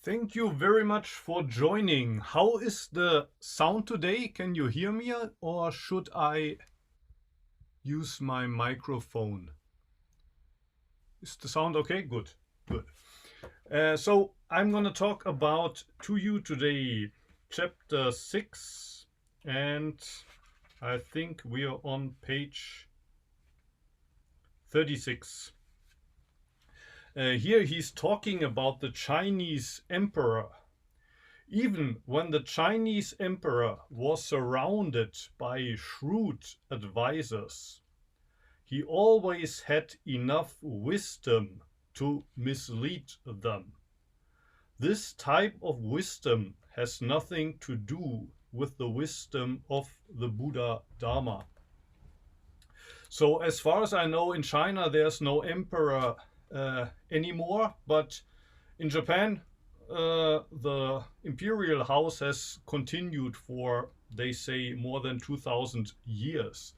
Thank you very much for joining. How is the sound today? Can you hear me or should I use my microphone? Is the sound okay? Good, good. So I'm going to talk about to you today chapter 6, and I think we are on page 36. Here he's talking about the Chinese emperor. Even when the Chinese emperor was surrounded by shrewd advisors, he always had enough wisdom to mislead them. This type of wisdom has nothing to do with the wisdom of the buddha-dharma. So as far as I know, in China there's no emperor anymore, but in Japan the imperial house has continued for, they say, more than 2000 years.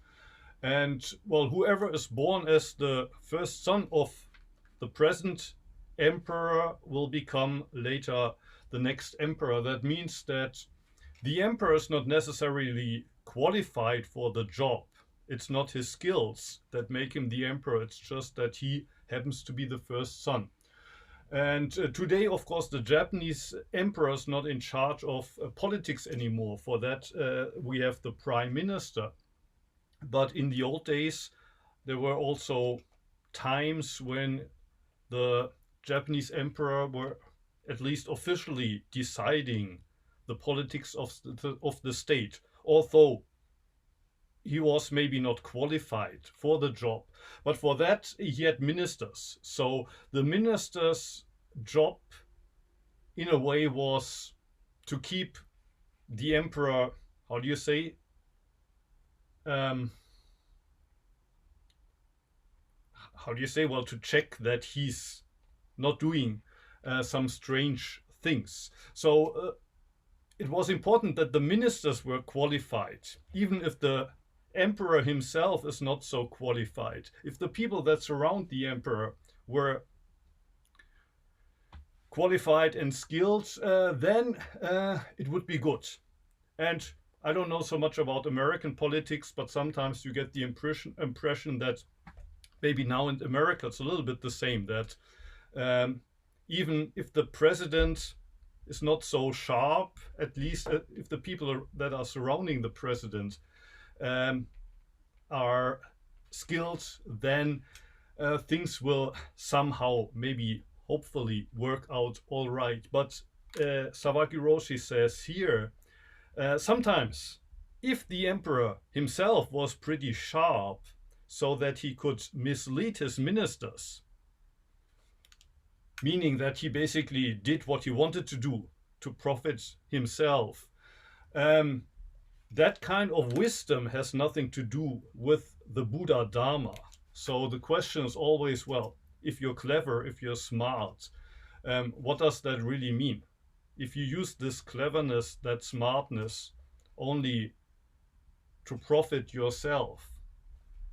And well, whoever is born as the first son of the present emperor will become later the next emperor. That means that the emperor is not necessarily qualified for the job. It's not his skills that make him the emperor. It's just that he happens to be the first son. And today, of course, the Japanese emperor is not in charge of politics anymore. For that, we have the prime minister. But in the old days, there were also times when the Japanese emperor were at least officially deciding the politics of the state, although he was maybe not qualified for the job. But for that, he had ministers. So the minister's job, in a way, was to keep the emperor, how do you say? How do you say? Well, to check that he's not doing some strange things. So it was important that the ministers were qualified, even if the emperor himself is not so qualified. If the people that surround the emperor were qualified and skilled, then it would be good. And I don't know so much about American politics, but sometimes you get the impression that maybe now in America it's a little bit the same, that even if the president is not so sharp, at least if the people that are surrounding the president are skilled, then things will somehow, maybe hopefully, work out all right. But Sawaki Roshi says here, sometimes if the emperor himself was pretty sharp so that he could mislead his ministers, meaning that he basically did what he wanted to do to profit himself, that kind of wisdom has nothing to do with the buddha-dharma. So the question is always, well, if you're clever, if you're smart, what does that really mean? If you use this cleverness, that smartness, only to profit yourself,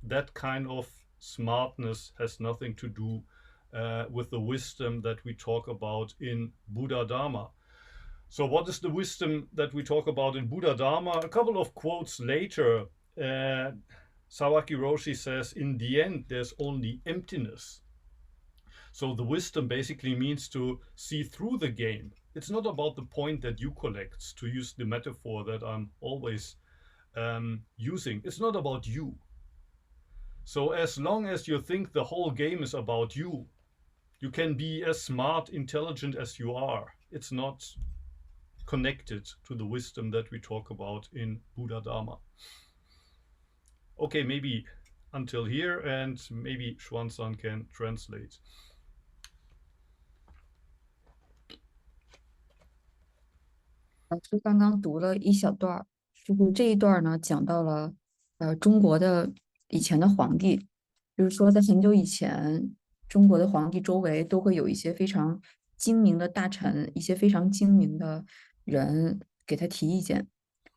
that kind of smartness has nothing to do with the wisdom that we talk about in buddha-dharma. So what is the wisdom that we talk about in buddha-dharma? A couple of quotes later, Sawaki Roshi says, in the end, there's only emptiness. So the wisdom basically means to see through the game. It's not about the point that you collect, to use the metaphor that I'm always using. It's not about you. So as long as you think the whole game is about you, you can be as smart, intelligent as you are. It's not connected to the wisdom that we talk about in buddha-dharma. Okay, maybe until here, and maybe Xuan can translate. 老师刚刚读了一小段儿，就是这一段儿呢，讲到了中国的以前的皇帝，就是说在很久以前，中国的皇帝周围都会有一些非常精明的大臣，一些非常精明的人给他提意见，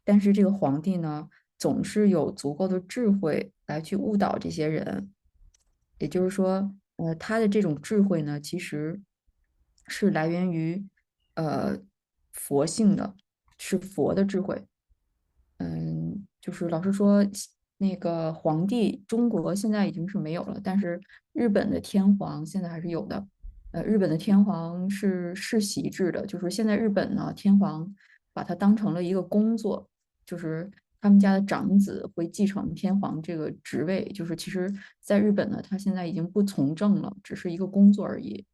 但是这个皇帝呢，总是有足够的智慧来去误导这些人，也就是说，他的这种智慧呢，其实是来源于佛性的，是佛的智慧。就是老实说，那个皇帝，中国现在已经是没有了，但是日本的天皇现在还是有的。日本的天皇是世袭制的，就是现在日本呢，天皇把它当成了一个工作，就是他们家的长子会继承天皇这个职位，就是其实在日本呢，他现在已经不从政了，只是一个工作而已。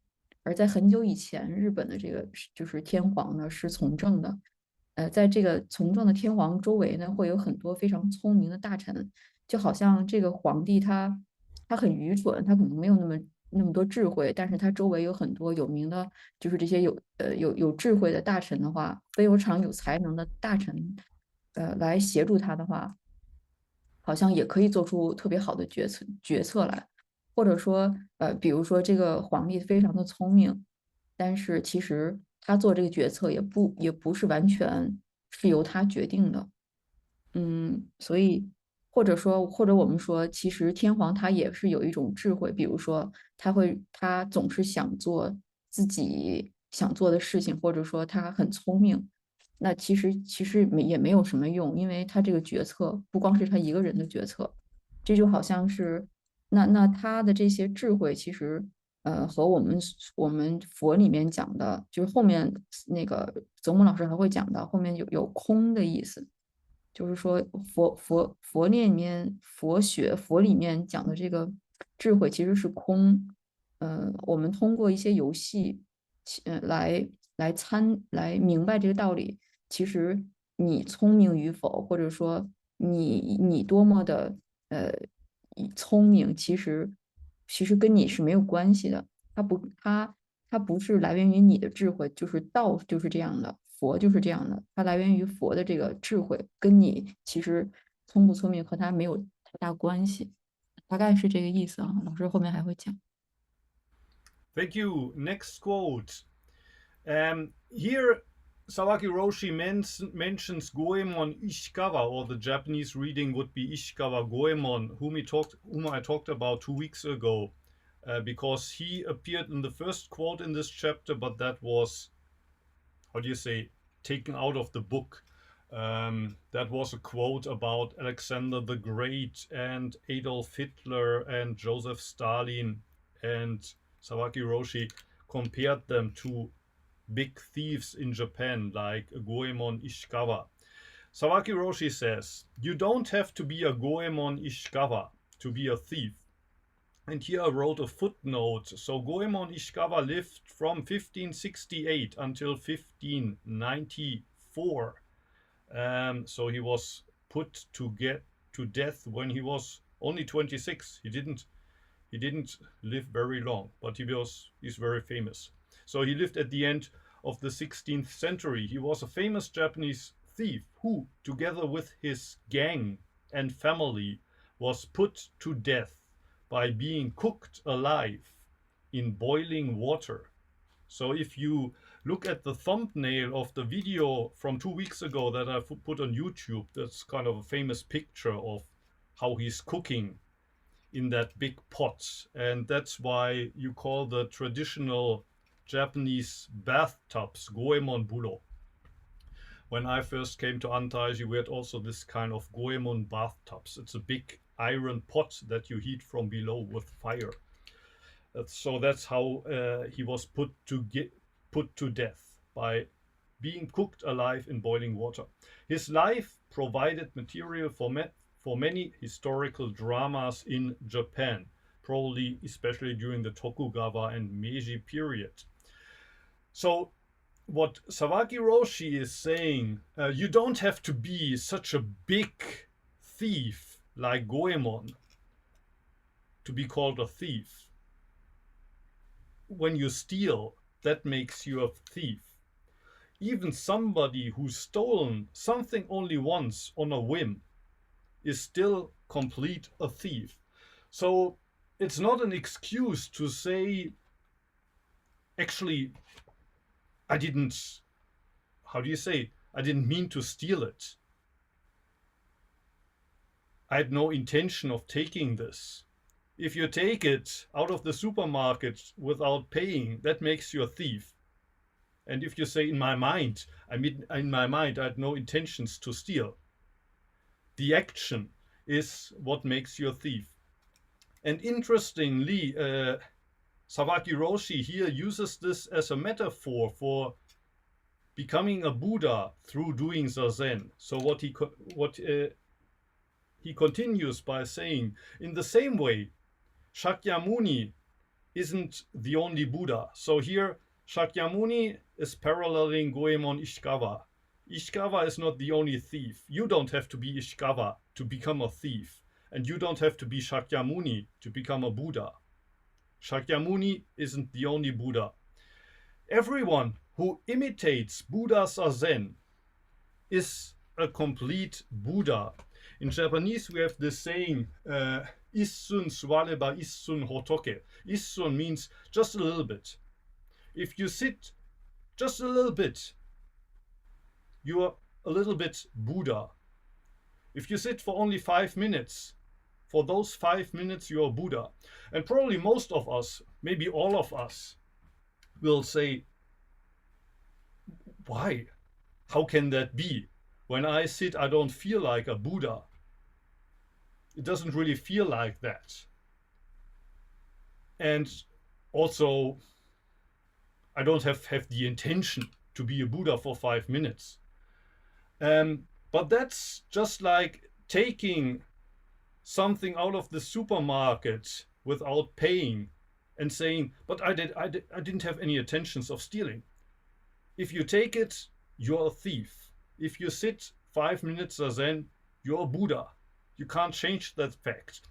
而在很久以前，日本的这个就是天皇呢是从政的。在这个从政的天皇周围呢，会有很多非常聪明的大臣，就好像这个皇帝他很愚蠢，他可能没有那么多智慧，但是他周围有很多有名的，就是这些有智慧的大臣的话，非常有才能的大臣，来协助他的话，好像也可以做出特别好的决策来，或者说，比如说这个皇帝非常的聪明，但是其实他做这个决策也不是完全是由他决定的。所以或者我们说，其实天皇他也是有一种智慧，比如说他总是想做自己想做的事情，或者说他很聪明，那其实也没有什么用，因为他这个决策不光是他一个人的决策，这就好像是那他的这些智慧其实和我们佛里面讲的，就是后面那个泽木老师还会讲到后面有空的意思。就是说佛念里面佛里面讲的这个智慧其实是空。我们通过一些游戏，来明白这个道理。其实你聪明与否，或者说你多么的呃聪明，其实跟你是没有关系的。它不是来源于你的智慧，就是道就是这样的，佛就是这样的，它来源于佛的这个智慧，跟你其实聪不聪明和它没有太大关系，大概是这个意思啊。老师后面还会讲。Thank you. Next quote. Here, Sawaki Roshi mentions Goemon Ishikawa, or the Japanese reading would be Ishikawa Goemon, whom I talked about 2 weeks ago, because he appeared in the first quote in this chapter, but that was, how do you say, taken out of the book. That was a quote about Alexander the Great and Adolf Hitler and Joseph Stalin, and Sawaki Roshi compared them to big thieves in Japan, like Goemon Ishikawa. Sawaki Roshi says, "You don't have to be a Goemon Ishikawa to be a thief." And here I wrote a footnote. So Goemon Ishikawa lived from 1568 until 1594. So he was put to death when he was only 26. He didn't live very long, but he's very famous. So he lived at the end of the 16th century. He was a famous Japanese thief who, together with his gang and family, was put to death by being cooked alive in boiling water. So if you look at the thumbnail of the video from 2 weeks ago that I put on YouTube, that's kind of a famous picture of how he's cooking in that big pot. And that's why you call the traditional Japanese bathtubs Goemon Bulo. When I first came to Antaiji, we had also this kind of Goemon bathtubs. It's a big iron pot that you heat from below with fire. So that's how he was put to death, by being cooked alive in boiling water. His life provided material for many historical dramas in Japan, probably especially during the Tokugawa and Meiji period. So what Sawaki Roshi is saying, you don't have to be such a big thief like Goemon to be called a thief. When you steal, that makes you a thief. Even somebody who's stolen something only once on a whim is still complete a thief. So it's not an excuse to say, actually, I didn't, how do you say, I didn't mean to steal it. I had no intention of taking this. If you take it out of the supermarket without paying, that makes you a thief. And if you say in my mind, I mean, in my mind, I had no intentions to steal. The action is what makes you a thief. And interestingly, Sawaki Roshi here uses this as a metaphor for becoming a Buddha through doing Zazen. So what he continues by saying, in the same way, Shakyamuni isn't the only Buddha. So here, Shakyamuni is paralleling Goemon Ishikawa. Ishikawa is not the only thief. You don't have to be Ishikawa to become a thief. And you don't have to be Shakyamuni to become a Buddha. Shakyamuni isn't the only Buddha. Everyone who imitates Buddha Zazen is a complete Buddha. In Japanese, we have this saying, Issun swareba issun hotoke. Issun means just a little bit. If you sit just a little bit, you are a little bit Buddha. If you sit for only 5 minutes, for those 5 minutes you are Buddha. And probably most of us, maybe all of us, will say, why? How can that be? When I sit, I don't feel like a Buddha. It doesn't really feel like that. And also, I don't have the intention to be a Buddha for 5 minutes. But that's just like taking something out of the supermarket without paying and saying, but I didn't have any intentions of stealing. If you take it, you're a thief. If you sit 5 minutes Zazen, you're a Buddha. You can't change that fact.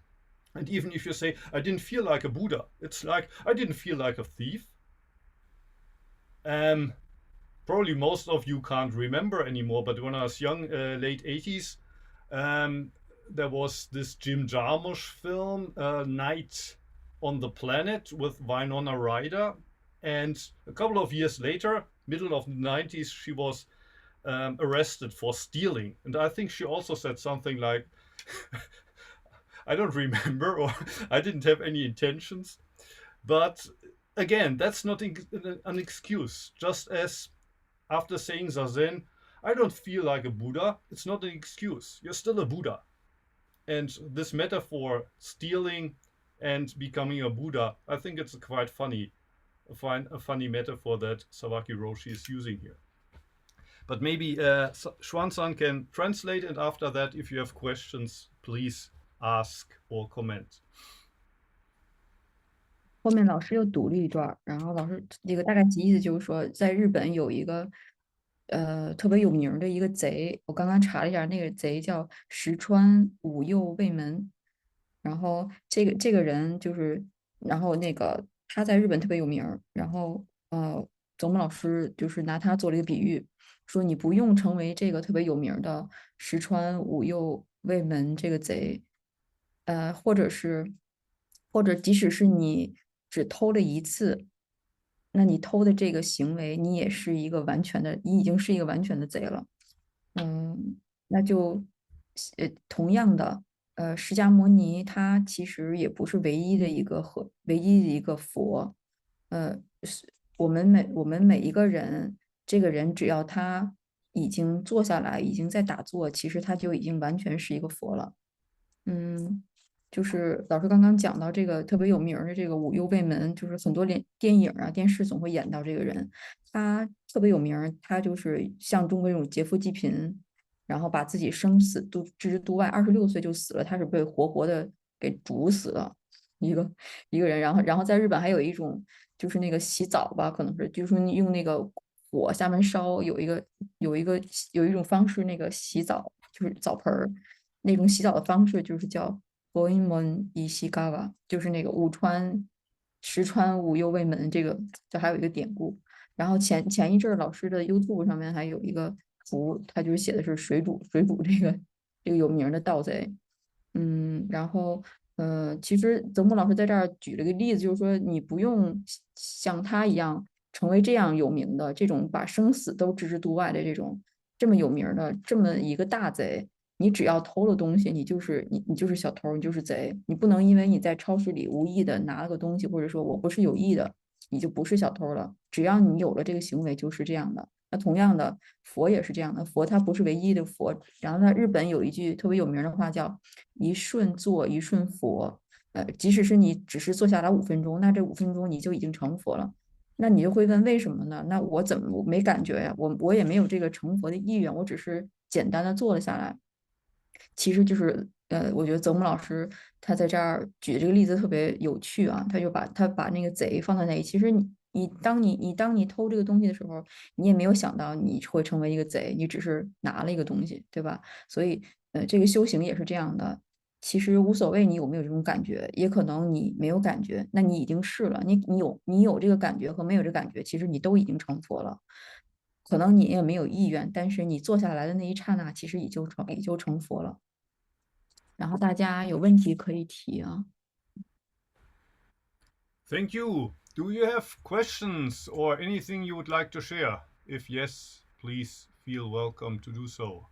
And even if you say, I didn't feel like a Buddha, it's like, I didn't feel like a thief. Probably most of you can't remember anymore, but when I was young, late 80s, there was this Jim Jarmusch film, Night on the Planet, with Winona Ryder. And a couple of years later, middle of the 90s, she was arrested for stealing. And I think she also said something like, I don't remember, or I didn't have any intentions. But again, that's not an excuse. Just as after saying Zazen, I don't feel like a Buddha, it's not an excuse. You're still a Buddha. And this metaphor, stealing and becoming a Buddha, I think it's quite funny, a funny metaphor that Sawaki Roshi is using here. But maybe Xuan-san can translate, and after that, if you have questions, please ask or comment. 后面老师又读了一段，然后老师这个大概其意思就是说，在日本有一个特别有名的一个贼，我刚刚查了一下，那个贼叫石川五右卫门。然后这个人就是，然后那个他在日本特别有名，然后总木老师就是拿他做了一个比喻，说你不用成为这个特别有名的石川五右卫门这个贼，或者即使是你只偷了一次，那你偷的这个行为，你也是一个完全的，你已经是一个完全的贼了。那就同样的，释迦牟尼他其实也不是唯一的一个佛，我们每一个人，这个人只要他已经坐下来，已经在打坐，其实他就已经完全是一个佛了。就是老师刚刚讲到这个特别有名的这个五右卫门，就是很多电影啊、电视总会演到这个人，他特别有名，他就是像中国这种劫富济贫，然后把自己生死都置之度外，26岁就死了，他是被活活的给煮死的一个人。然后在日本还有一种就是那个洗澡吧，可能是就是说你用那个火下面烧，有一种方式，那个洗澡就是澡盆儿那种洗澡的方式，就是叫Goemon Ishikawa，就是那个石川五右卫门，这还有一个典故。然后前一阵儿老师的 YouTube 上面还有一个图，他就是写的是水煮这个有名的盗贼。然后其实泽木老师在这儿举了个例子，就是说你不用像他一样成为这样有名的这种把生死都置之度外的这么有名的这么一个大贼。你只要偷了东西，你就是小偷，你就是贼。你不能因为你在超市里无意的拿了个东西，或者说我不是有意的，你就不是小偷了。只要你有了这个行为，就是这样的。那同样的，佛也是这样的。佛它不是唯一的佛。然后呢，日本有一句特别有名的话叫"一瞬坐，一瞬佛"。即使是你只是坐下来5分钟，那这5分钟你就已经成佛了。那你就会问为什么呢？那我怎么我没感觉呀？我也没有这个成佛的意愿，我只是简单的坐了下来。其实就是我觉得泽木老师他在这儿举这个例子特别有趣啊，他把那个贼放在那里。其实当你偷这个东西的时候，你也没有想到你会成为一个贼，你只是拿了一个东西，对吧？所以这个修行也是这样的。其实无所谓你有没有这种感觉，也可能你没有感觉，那你已经是了。你有这个感觉和没有这个感觉，其实你都已经成佛了。可能你也没有意愿，但是你坐下来的那一刹那，其实也就成佛了。然后大家有问题可以提啊。Thank you. Do you have questions or anything you would like to share? If yes, please feel welcome to do so.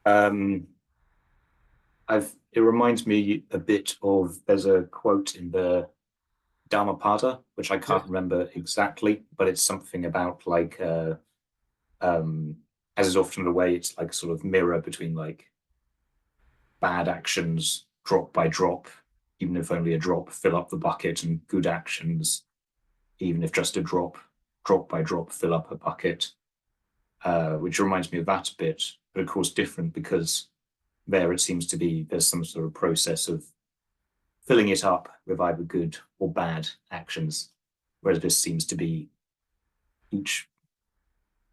Um, it reminds me a bit of, there's a quote in the Dhammapada, which I can't remember exactly, but it's something about like as is often the way, it's like sort of mirror between like bad actions drop by drop, even if only a drop, fill up the bucket, and good actions, even if just a drop by drop, fill up a bucket. Which reminds me of that a bit, but of course different, because there it seems to be there's some sort of process of filling it up with either good or bad actions, whereas this seems to be each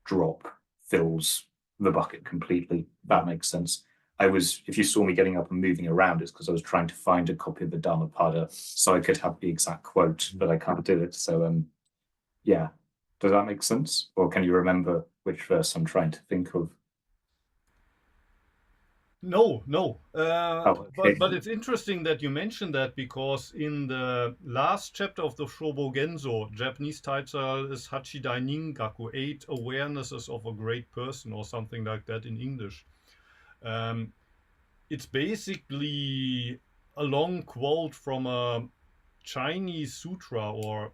drop fills the bucket completely. That makes sense. If you saw me getting up and moving around, it's because I was trying to find a copy of the Dhammapada so I could have the exact quote, but I can't do it. So, yeah. Does that make sense? Or can you remember which verse I'm trying to think of? No. Okay. But it's interesting that you mentioned that, because in the last chapter of the Shobogenzo, Japanese title is Hachidai Ningaku, 8 awarenesses of a great person, or something like that in English. It's basically a long quote from a Chinese sutra, or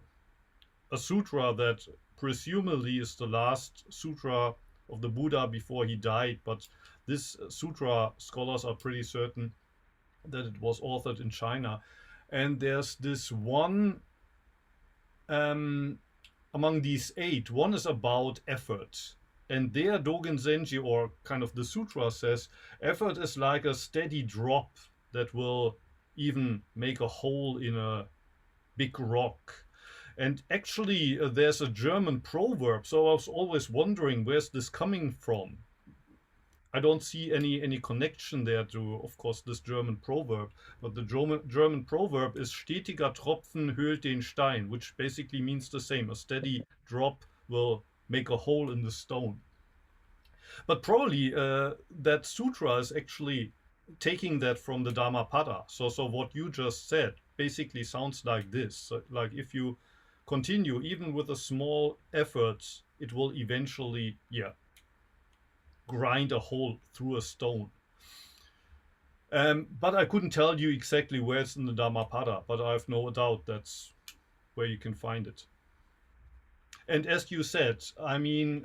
a sutra that presumably is the last sutra of the Buddha before he died. But this sutra, scholars are pretty certain that it was authored in China. And there's this one among these 8, one is about effort. And there Dogen Zenji, or kind of the sutra, says effort is like a steady drop that will even make a hole in a big rock. And actually, there's a German proverb. So I was always wondering, where's this coming from? I don't see any connection there to, of course, this German proverb. But the German proverb is "Stetiger Tropfen höhlt den Stein," which basically means the same. A steady drop will make a hole in the stone. But probably that sutra is actually taking that from the Dhammapada. So what you just said basically sounds like this. So, like, if you continue, even with a small effort, it will eventually, grind a hole through a stone. But I couldn't tell you exactly where it's in the Dhammapada, but I have no doubt that's where you can find it. And as you said, I mean,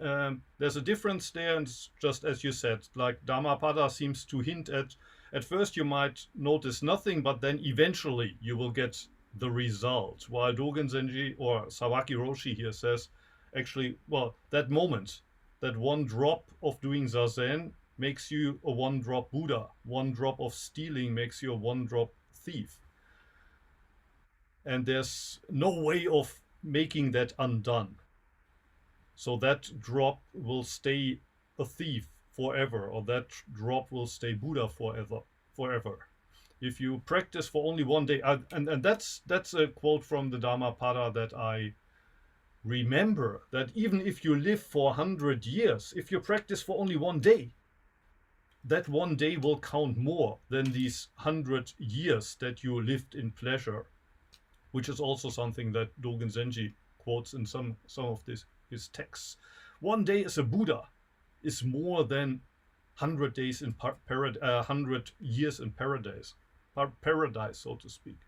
there's a difference there, and just as you said, like Dhammapada seems to hint at first you might notice nothing, but then eventually you will get the result. While Dogen Zenji, or Sawaki Roshi here, says, actually, well, that moment, that one drop of doing Zazen makes you a one-drop Buddha. One drop of stealing makes you a one-drop thief. And there's no way of making that undone. So that drop will stay a thief forever, or that drop will stay Buddha forever. If you practice for only one day, and that's a quote from the Dhammapada that I remember, that even if you live for 100 years, if you practice for only one day, that one day will count more than these 100 years that you lived in pleasure, which is also something that Dogen Zenji quotes in some of his texts. One day as a Buddha is more than 100 days in 100 years in paradise, so to speak.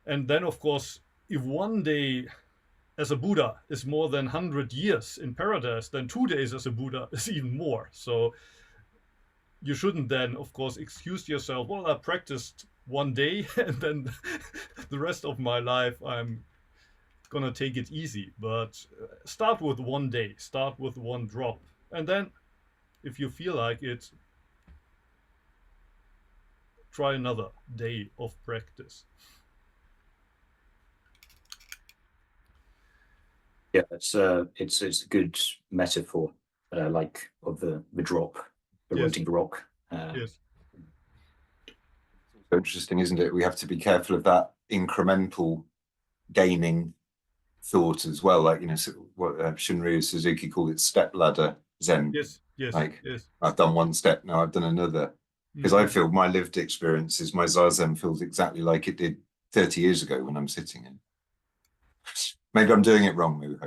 And then, of course, if one day as a Buddha is more than 100 years in paradise, then 2 days as a Buddha is even more. So you shouldn't then, of course, excuse yourself, well, I practiced 1 day and then the rest of my life I'm gonna take it easy. But start with 1 day, start with 1 drop. And then if you feel like it, try another day of practice. Yeah, it's a good metaphor, like of the drop, the Yes. rotating rock. Yes. So interesting, isn't it? We have to be careful of that incremental gaining thought as well. Like, you know, what Shunryu Suzuki called it step ladder Zen. Yes. Yes. Like, yes. I've done 1 step, now I've done another. Because I feel my lived experiences, my Zazen feels exactly like it did 30 years ago when I'm sitting in. Maybe I'm doing it wrong, maybe.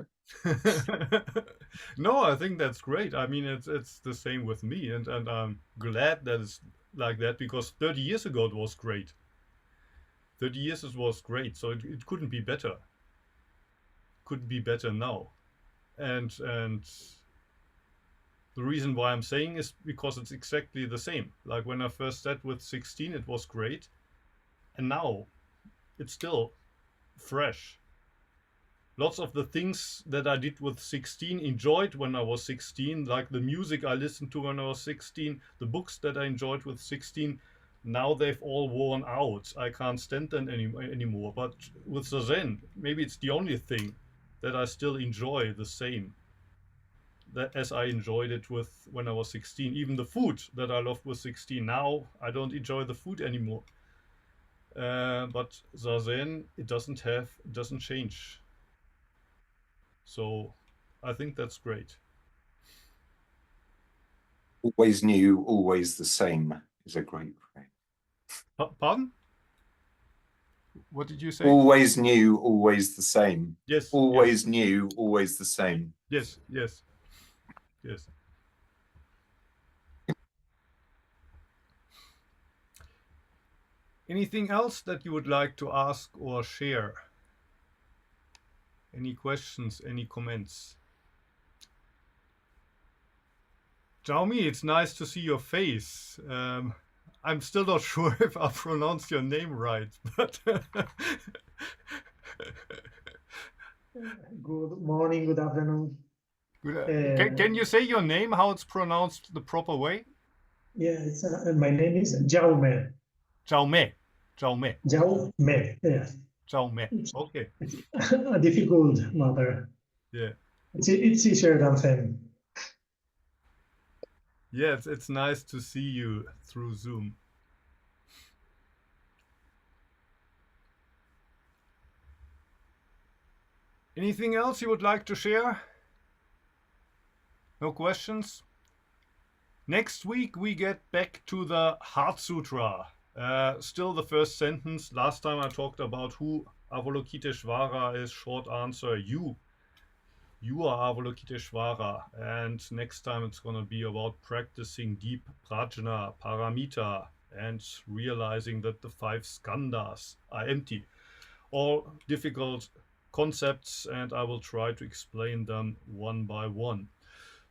No, I think that's great. I mean, it's the same with me, and I'm glad that it's like that, because 30 years ago it was great. 30 years it was great, so it couldn't be better. Could be better now, and the reason why I'm saying is because it's exactly the same. Like when I first sat with 16, it was great, and now it's still fresh. Lots of the things that I did with 16, enjoyed when I was 16, like the music I listened to when I was 16, the books that I enjoyed with 16, now they've all worn out. I can't stand them anymore. But with Zazen, maybe it's the only thing that I still enjoy the same that as I enjoyed it with when I was 16. Even the food that I loved with 16, now I don't enjoy the food anymore. But Zazen, it doesn't change. So I think that's great. Always new, always the same is a great phrase. Pardon? What did you say? Always new, always the same. Yes. Always yes. new, always the same. Yes. Yes. Yes. Anything else that you would like to ask or share? Any questions, any comments? Jaume, it's nice to see your face. I'm still not sure if I pronounced your name right, but Good morning, good afternoon. Good. Can you say your name, how it's pronounced the proper way? Yeah, it's, my name is Jaume. Jaume. Jaume. Jaume, yeah. Jaume. Okay. A difficult matter. Yeah. It's easier than Zen. Yeah, it's nice to see you through Zoom. Anything else you would like to share? No questions? Next week we get back to the Heart Sutra. Still the first sentence. Last time I talked about who Avalokiteshvara is. Short answer, you. You are Avalokiteshvara. And next time it's going to be about practicing deep prajna, paramita, and realizing that the 5 skandhas are empty. All difficult concepts, and I will try to explain them one by one.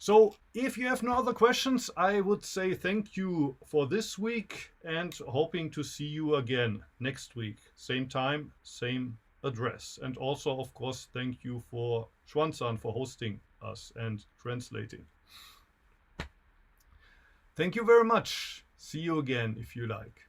So if you have no other questions, I would say thank you for this week and hoping to see you again next week. Same time, same address. And also, of course, thank you for Xuan for hosting us and translating. Thank you very much. See you again if you like.